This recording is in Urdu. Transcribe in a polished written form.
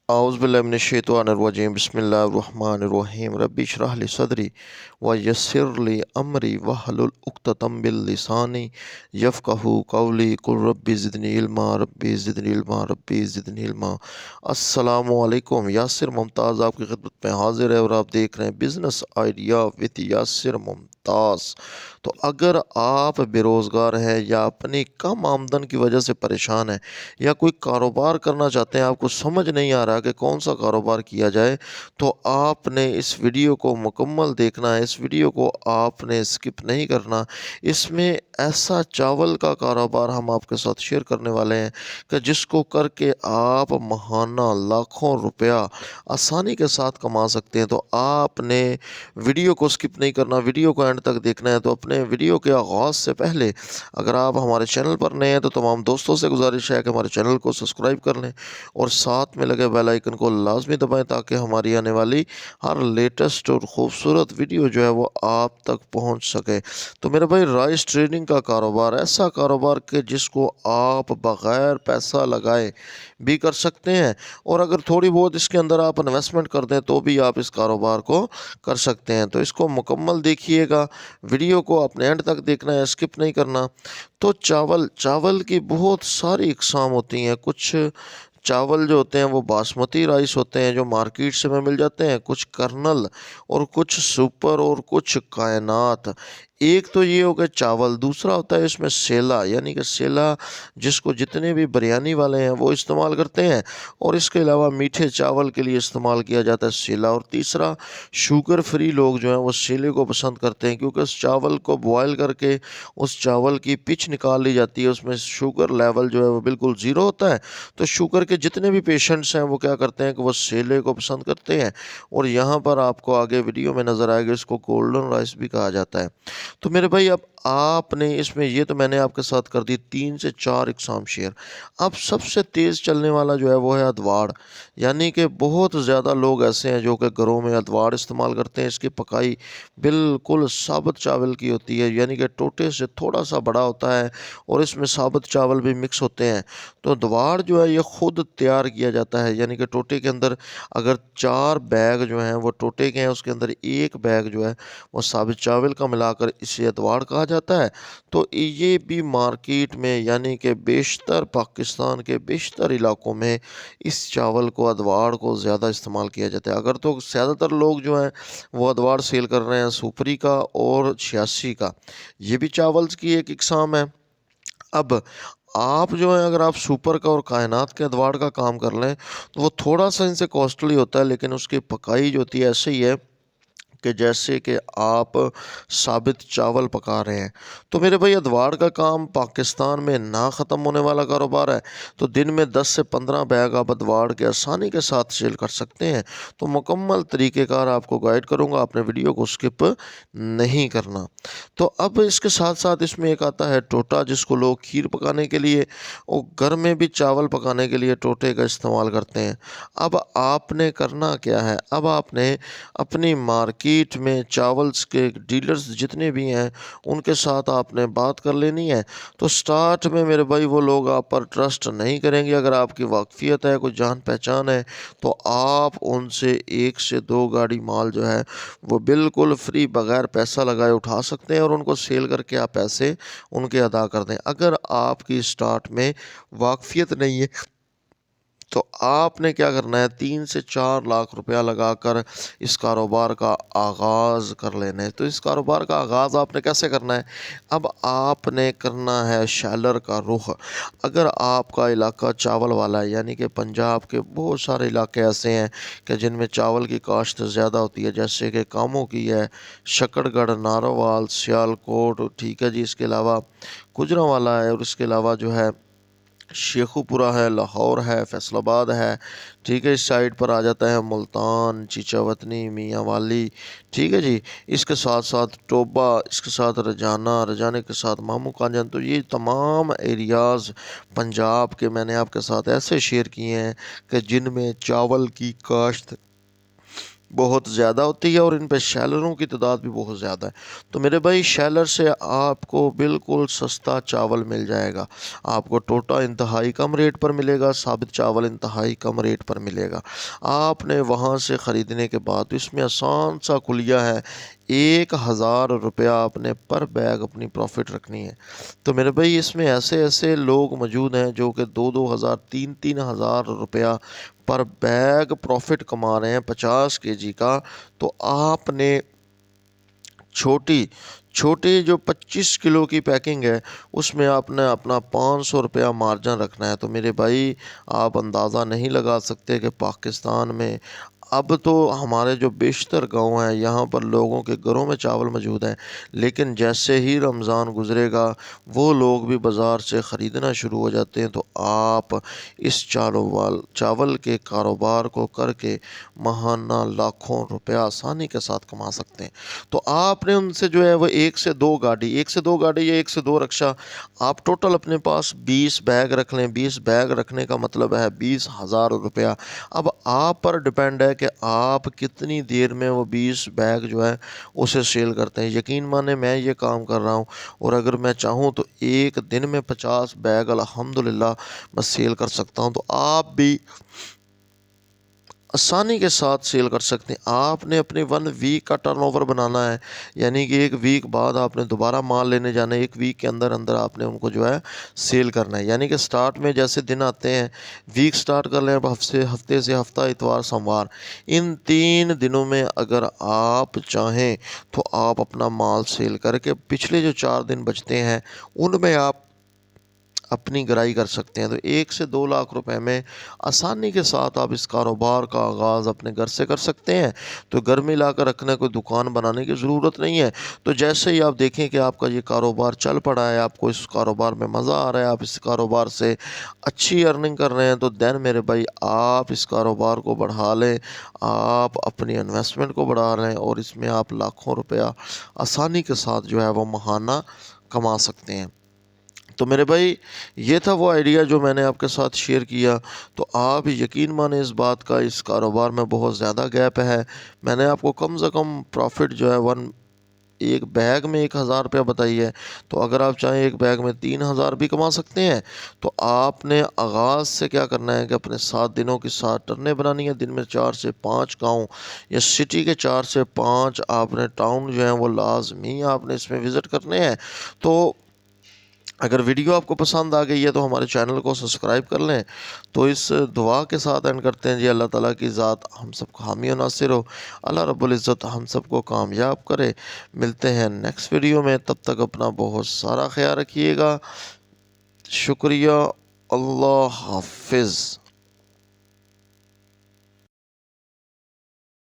اعوذ باللہ من الشیطان الرجیم بسم اللہ الرحمن الرحیم رب اشرح لی صدری ویسر لی امری واحلل عقدۃ من لسانی یفقہوا قولی قل رب زدنی علما رب زدنی علما رب زدنی علما۔ السلام علیکم، یاسر ممتاز آپ کی خدمت میں حاضر ہے اور آپ دیکھ رہے ہیں بزنس آئیڈیا وتھ یاسر ممتاز۔ تو اگر آپ بے روزگار ہیں یا اپنی کم آمدن کی وجہ سے پریشان ہیں یا کوئی کاروبار کرنا چاہتے ہیں، آپ کو سمجھ نہیں آ رہا کہ کون سا کاروبار کیا جائے، تو آپ نے اس ویڈیو کو مکمل دیکھنا ہے۔ اس ویڈیو کو آپ نے سکپ نہیں کرنا۔ اس میں ایسا چاول کا کاروبار ہم آپ کے ساتھ شیئر کرنے والے ہیں کہ جس کو کر کے آپ ماہانہ لاکھوں روپیہ آسانی کے ساتھ کما سکتے ہیں۔ تو آپ نے ویڈیو کو سکپ نہیں کرنا، ویڈیو کو اینڈ تک دیکھنا ہے۔ تو اپنے ویڈیو کے آغاز سے پہلے اگر آپ ہمارے چینل پر نئے ہیں تو تمام دوستوں سے گزارش ہے کہ ہمارے چینل کو سبسکرائب کر لیں اور ساتھ میں لگے بیل آئیکن کو لازمی دبائیں تاکہ ہماری آنے والی ہر لیٹسٹ اور خوبصورت ویڈیو جو ہے وہ آپ تک پہنچ سکے۔ تو میرے بھائی، رائس ٹریڈنگ کا کاروبار ایسا کاروبار کہ جس کو آپ بغیر پیسہ لگائے بھی کر سکتے ہیں، اور اگر تھوڑی بہت اس کے اندر آپ انویسٹمنٹ کر دیں تو بھی آپ اس کاروبار کو کر سکتے ہیں۔ تو اس کو مکمل دیکھیے گا، ویڈیو کو اپنے اینڈ تک دیکھنا ہے، اسکپ نہیں کرنا۔ تو چاول کی بہت ساری اقسام ہوتی ہیں۔ کچھ چاول جو ہوتے ہیں وہ باسمتی رائس ہوتے ہیں جو مارکیٹ سے میں مل جاتے ہیں، کچھ کرنل اور کچھ سپر اور کچھ کائنات۔ ایک تو یہ ہو گیا چاول، دوسرا ہوتا ہے اس میں سیلا، یعنی کہ سیلا جس کو جتنے بھی بریانی والے ہیں وہ استعمال کرتے ہیں، اور اس کے علاوہ میٹھے چاول کے لیے استعمال کیا جاتا ہے سیلا۔ اور تیسرا، شوگر فری لوگ جو ہیں وہ سیلے کو پسند کرتے ہیں کیونکہ اس چاول کو بوائل کر کے اس چاول کی پچ نکال لی جاتی ہے، اس میں شوگر لیول جو ہے وہ بالکل زیرو ہوتا ہے۔ تو شوگر کے جتنے بھی پیشنٹس ہیں وہ کیا کرتے ہیں کہ وہ سیلے کو پسند کرتے ہیں، اور یہاں پر آپ کو آگے ویڈیو میں نظر آئے گا اس کو گولڈن رائس بھی کہا جاتا ہے۔ تو میرے بھائی، اب آپ نے اس میں یہ تو میں نے آپ کے ساتھ کر دی 3 سے 4 اقسام شیئر۔ اب سب سے تیز چلنے والا جو ہے وہ ہے ادوار، یعنی کہ بہت زیادہ لوگ ایسے ہیں جو کہ گھروں میں ادوار استعمال کرتے ہیں۔ اس کی پکائی بالکل ثابت چاول کی ہوتی ہے، یعنی کہ ٹوٹے سے تھوڑا سا بڑا ہوتا ہے اور اس میں ثابت چاول بھی مکس ہوتے ہیں۔ تو دوار جو ہے یہ خود تیار کیا جاتا ہے، یعنی کہ ٹوٹے کے اندر اگر 4 بیگ جو ہیں وہ ٹوٹے کے ہیں، اس کے اندر ایک بیگ جو ہے وہ ثابت چاول کا ملا کر اسے ادوار کہا جاتا ہے۔ تو یہ بھی مارکیٹ میں، یعنی کہ بیشتر پاکستان کے بیشتر علاقوں میں اس چاول کو ادوار کو زیادہ استعمال کیا جاتا ہے۔ اگر تو زیادہ تر لوگ جو ہیں وہ ادوار سیل کر رہے ہیں سوپری کا اور 86 کا، یہ بھی چاولز کی ایک اقسام ہے۔ اب آپ جو ہیں اگر آپ سپر کا اور کائنات کے ادوار کا کام کر لیں تو وہ تھوڑا سا ان سے کاسٹلی ہوتا ہے، لیکن اس کی پکائی جو ہوتی ہے ایسے ہی ہے کہ جیسے کہ آپ ثابت چاول پکا رہے ہیں۔ تو میرے بھائی، ادوار کا کام پاکستان میں نہ ختم ہونے والا کاروبار ہے۔ تو دن میں 10 سے 15 بیگ آپ ادوار کے آسانی کے ساتھ سیل کر سکتے ہیں۔ تو مکمل طریقہ کار آپ کو گائیڈ کروں گا، اپنے ویڈیو کو سکپ نہیں کرنا۔ تو اب اس کے ساتھ ساتھ اس میں ایک آتا ہے ٹوٹا، جس کو لوگ کھیر پکانے کے لیے اور گھر میں بھی چاول پکانے کے لیے ٹوٹے کا استعمال کرتے ہیں۔ اب آپ نے کرنا کیا ہے، اب آپ نے اپنی مارکیٹ میں چاولز کے ڈیلرز جتنے بھی ہیں ان کے ساتھ آپ نے بات کر لینی ہے۔ تو سٹارٹ میں میرے بھائی وہ لوگ آپ پر ٹرسٹ نہیں کریں گے۔ اگر آپ کی واقفیت ہے، کوئی جان پہچان ہے، تو آپ ان سے 1 سے 2 گاڑی مال جو ہے وہ بالکل فری بغیر پیسہ لگائے اٹھا سکتے ہیں، اور ان کو سیل کر کے آپ پیسے ان کے ادا کر دیں۔ اگر آپ کی سٹارٹ میں واقفیت نہیں ہے تو آپ نے کیا کرنا ہے، 3 سے 4 لاکھ روپیہ لگا کر اس کاروبار کا آغاز کر لینا ہے۔ تو اس کاروبار کا آغاز آپ نے کیسے کرنا ہے؟ اب آپ نے کرنا ہے شیلر کا رخ۔ اگر آپ کا علاقہ چاول والا ہے، یعنی کہ پنجاب کے بہت سارے علاقے ایسے ہیں کہ جن میں چاول کی کاشت زیادہ ہوتی ہے، جیسے کہ کاموں کی ہے، شکر گڑھ، نارووال، سیالکوٹ، ٹھیک ہے جی، اس کے علاوہ گوجرانوالا ہے، اور اس کے علاوہ جو ہے شیخو پورہ ہے، لاہور ہے، فیصل آباد ہے، ٹھیک ہے، اس سائڈ پر آ جاتا ہے ملتان، چیچا وطنی، میاں والی، ٹھیک ہے جی، اس کے ساتھ ساتھ ٹوبا، اس کے ساتھ رجانے کے ساتھ مامو کانجن۔ تو یہ تمام ایریاز پنجاب کے میں نے آپ کے ساتھ ایسے شیئر کیے ہیں کہ جن میں چاول کی کاشت بہت زیادہ ہوتی ہے اور ان پہ شیلروں کی تعداد بھی بہت زیادہ ہے۔ تو میرے بھائی شیلر سے آپ کو بالکل سستا چاول مل جائے گا، آپ کو ٹوٹا انتہائی کم ریٹ پر ملے گا، ثابت چاول انتہائی کم ریٹ پر ملے گا۔ آپ نے وہاں سے خریدنے کے بعد اس میں آسان سا کلیہ ہے، 1000 روپیہ آپ نے پر بیگ اپنی پروفٹ رکھنی ہے۔ تو میرے بھائی اس میں ایسے ایسے لوگ موجود ہیں جو کہ 2-2 ہزار 3-3 ہزار روپیہ پر بیگ پروفٹ کما رہے ہیں 50 kg کا۔ تو آپ نے چھوٹی جو 25 کلو کی پیکنگ ہے اس میں آپ نے اپنا 500 روپیہ مارجن رکھنا ہے۔ تو میرے بھائی آپ اندازہ نہیں لگا سکتے کہ پاکستان میں اب تو ہمارے جو بیشتر گاؤں ہیں یہاں پر لوگوں کے گھروں میں چاول موجود ہیں، لیکن جیسے ہی رمضان گزرے گا وہ لوگ بھی بازار سے خریدنا شروع ہو جاتے ہیں۔ تو آپ اس چاول کے کاروبار کو کر کے ماہانہ لاکھوں روپیہ آسانی کے ساتھ کما سکتے ہیں۔ تو آپ نے ان سے جو ہے وہ 1 سے 2 گاڑی یا 1 سے 2 رکشہ، آپ ٹوٹل اپنے پاس 20 بیگ رکھ لیں۔ 20 بیگ رکھنے کا مطلب ہے 20,000 روپیہ۔ اب آپ پر ڈیپینڈ ہے کہ آپ کتنی دیر میں وہ 20 بیگ جو ہے اسے سیل کرتے ہیں۔ یقین مانیں میں یہ کام کر رہا ہوں اور اگر میں چاہوں تو ایک دن میں 50 بیگ الحمدللہ میں سیل کر سکتا ہوں۔ تو آپ بھی آسانی کے ساتھ سیل کر سکتے ہیں۔ آپ نے اپنی 1 ویک کا ٹرن اوور بنانا ہے، یعنی کہ 1 ویک بعد آپ نے دوبارہ مال لینے جانا ہے، 1 ویک کے اندر اندر آپ نے ان کو جو ہے سیل کرنا ہے۔ یعنی کہ سٹارٹ میں جیسے دن آتے ہیں، ویک سٹارٹ کر لیں، ہفتے سے ہفتہ، اتوار، سوموار، ان 3 دنوں میں اگر آپ چاہیں تو آپ اپنا مال سیل کر کے پچھلے جو 4 دن بچتے ہیں ان میں آپ اپنی گرائی کر سکتے ہیں۔ تو 1 سے 2 لاکھ روپے میں آسانی کے ساتھ آپ اس کاروبار کا آغاز اپنے گھر سے کر سکتے ہیں۔ تو گھر میں لا کر رکھنا، کوئی دکان بنانے کی ضرورت نہیں ہے۔ تو جیسے ہی آپ دیکھیں کہ آپ کا یہ کاروبار چل پڑا ہے، آپ کو اس کاروبار میں مزہ آ رہا ہے، آپ اس کاروبار سے اچھی ارننگ کر رہے ہیں، تو دین میرے بھائی آپ اس کاروبار کو بڑھا لیں، آپ اپنی انویسٹمنٹ کو بڑھا لیں اور اس میں آپ لاکھوں روپیہ آسانی کے ساتھ جو ہے وہ ماہانہ کما سکتے ہیں۔ تو میرے بھائی یہ تھا وہ آئیڈیا جو میں نے آپ کے ساتھ شیئر کیا۔ تو آپ یقین مانیں اس بات کا، اس کاروبار میں بہت زیادہ گیپ ہے۔ میں نے آپ کو کم سے کم پروفٹ جو ہے ایک بیگ میں 1000 روپیہ بتائی ہے۔ تو اگر آپ چاہیں ایک بیگ میں 3000 بھی کما سکتے ہیں۔ تو آپ نے آغاز سے کیا کرنا ہے کہ اپنے 7 دنوں کی 7 ٹرنیں بنانی ہیں، دن میں 4 سے 5 گاؤں یا سٹی کے 4 سے 5 آپ نے ٹاؤن جو ہیں وہ لازمی آپ نے اس میں وزٹ کرنے ہیں۔ تو اگر ویڈیو آپ کو پسند آ گئی ہے تو ہمارے چینل کو سبسکرائب کر لیں۔ تو اس دعا کے ساتھ اینڈ کرتے ہیں، جی اللہ تعالیٰ کی ذات ہم سب کو حامی و ناصر ہو، اللہ رب العزت ہم سب کو کامیاب کرے۔ ملتے ہیں نیکسٹ ویڈیو میں، تب تک اپنا بہت سارا خیال رکھیے گا۔ شکریہ، اللہ حافظ۔